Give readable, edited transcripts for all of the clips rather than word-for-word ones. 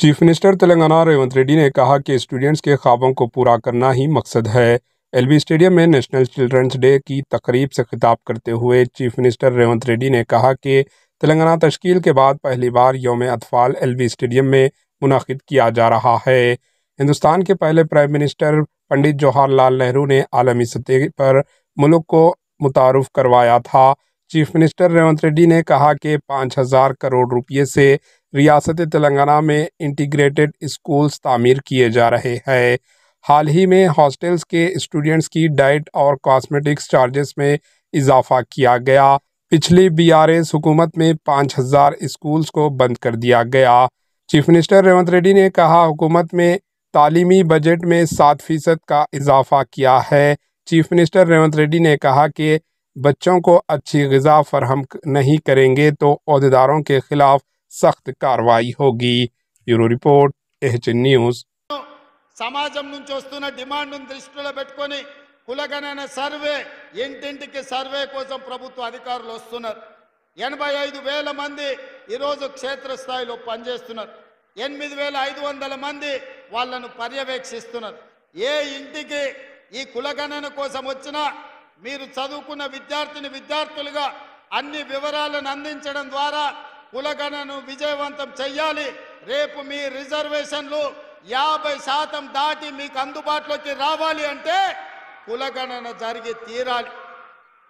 Chief minister Telangana Revanth Reddy ने कहा कि स्टूडेंट्स के ख्वाबों को पूरा करना ही मकसद है। एलबी स्टेडियम में नेशनल चिल्ड्रंस डे की तकरीब से खिताब करते हुए चीफ मिनिस्टर रेवंत रेड्डी ने कहा कि तेलंगाना तश्कील के बाद पहली बार यौम अतफाल एलबी स्टेडियम में मुनाकिद किया जा रहा है। हिंदुस्तान के पहले प्राइम मिनिस्टर पंडित जवाहरलाल नेहरू ने आलमी सतह पर मुल्क को मुतारुफ करवाया था। चीफ मिनिस्टर रेवंत रेड्डी ने कहा कि 5,000 करोड़ रुपये से रियासत तेलंगाना में इंटीग्रेटेड स्कूल्स तामीर किए जा रहे हैं। हाल ही में हॉस्टल्स के स्टूडेंट्स की डाइट और कॉस्मेटिक्स चार्जेस में इजाफा किया गया। पिछली बीआरएस हुकूमत में 5,000 स्कूल्स को बंद कर दिया गया। चीफ मिनिस्टर रेवंत रेड्डी ने कहा हुकूमत में तालीमी बजट में 7% का इजाफा किया है। चीफ मिनिस्टर रेवंत रेड्डी ने कहा कि बच्चों को अच्छी ग़िज़ा फराहम नहीं करेंगे तो अहदेदारों के खिलाफ सख्त कार्रवाई होगी। Bureau report HN news. సమాజం నుంచి వస్తున్న డిమాండ్ను దృష్టిలో పెట్టుకొని కులగణన సర్వే ఇంటింటికి సర్వే కోసం ప్రభుత్వ అధికారులు వస్తున్నారు. 85,000 మంది ఈరోజు క్షేత్రస్థాయిలో పనిచేస్తున్నారు. 8,500 మంది వాళ్ళను పర్యవేక్షిస్తున్నారు. ఏ ఇంటికి ఈ కులగణన కోసం వచ్చినా మీరు చదువుకున్న విద్యార్థులుగా అన్ని వివరాలను అందించడం ద్వారా కులగణనను విజయవంతం చేయాలి. రేపు మీ రిజర్వేషన్లు 50% దాటి మీకు అందుబాటులోకి రావాలి అంటే కులగణన జరిగి తీరాలి.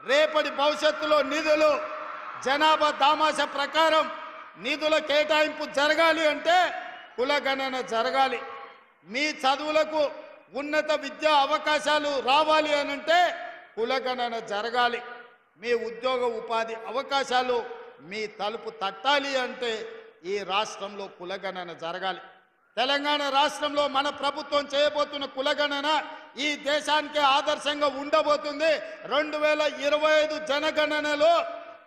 రేపటి భవిష్యత్తులో నిధులు జనాభా దామాషా ప్రకారం నిధుల కేటాయింపు జరగాలి అంటే కులగణన జరగాలి. మీ చదువులకు ఉన్నత విద్యా అవకాశాలు రావాలి అనంటే కులగణన జరగాలి. మీ ఉద్యోగ ఉపాధి అవకాశాలు మీ తలుపు తట్టాలి అంటే ఈ రాష్ట్రంలో కులగణన జరగాలి. తెలంగాణ రాష్ట్రంలో మన ప్రభుత్వం చేయబోతున్న కులగణన ఈ దేశానికి ఆదర్శంగా ఉండబోతుంది. 2025 జనగణనలో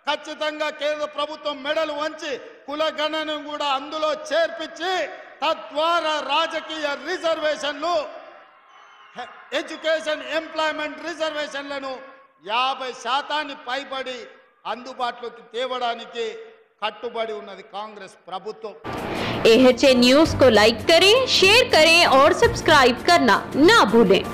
ఖచ్చితంగా కేంద్ర ప్రభుత్వం మెడలు వంచి కులగణనను కూడా అందులో చేర్పించి తద్వారా రాజకీయ రిజర్వేషన్లు, ఎడ్యుకేషన్, ఎంప్లాయ్మెంట్ రిజర్వేషన్లను 50% పైబడి అందుబాటులోకి తేవడానికి కట్టుబడి ఉన్నది కాంగ్రెస్ ప్రభుత్వం. एएचएन न्यूज़ को लाइक करें, शेयर करें और सब्सक्राइब करना ना भूलें।